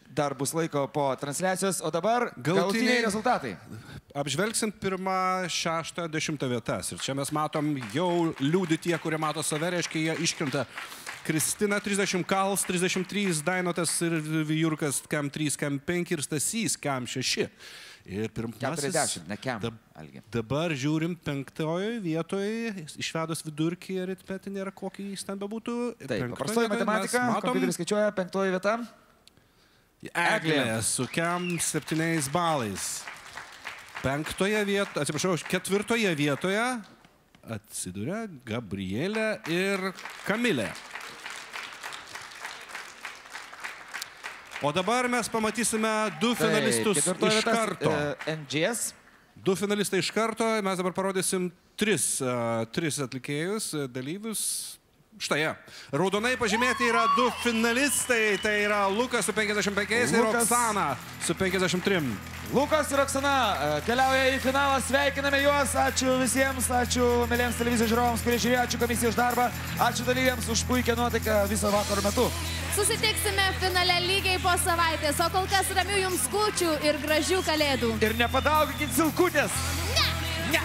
Dar bus laiko po transliacijos, o dabar galutiniai rezultatai. Apžvelgsim 1., 6., 10 vietas. Ir čia mes matom jau liūdi tie, kurie mato save, reiškia, jie iškrenta. Kristina 30 Kals, 33 Dainotas ir Jurkas Kem 3, Kem 5 ir Stasys Kem 6. Ir pirmasis... 40, ne Kem, Algi. Dabar žiūrim 5. vietoje, išvedus vidurkį aritmetinį ir kokį jis ten bebūtų. Taip, paprastoji matematika, kompiuteris skaičiuoja 5. vieta. Eglė su Kem 7 balais. 5. vietoje, atsiprašau, 4. vietoje atsiduria Gabrielė ir Kamilė. O dabar mes pamatysime 2 finalistus iš karto. NGS. 2 finalistai iš karto, mes dabar parodysim 3 atlikėjus, dalyvius. Štai, raudonai pažymėti yra 2 finalistai, tai yra Lukas su 55 ir Oksana su 53. Lukas ir Oksana keliauja į finalą, sveikiname juos, ačiū visiems, ačiū mėlyms televizijos žiūrovams, kurie žiūrėjo, ačiū komisijai už darbą, ačiū dalyviams už puikią nuotaiką viso vakaro metu. Susitiksime finale lygiai po savaitės, o kol kas ramių jums kūčių ir gražių kalėdų. Ir nepadauginkit silkutės. Ne! Ne!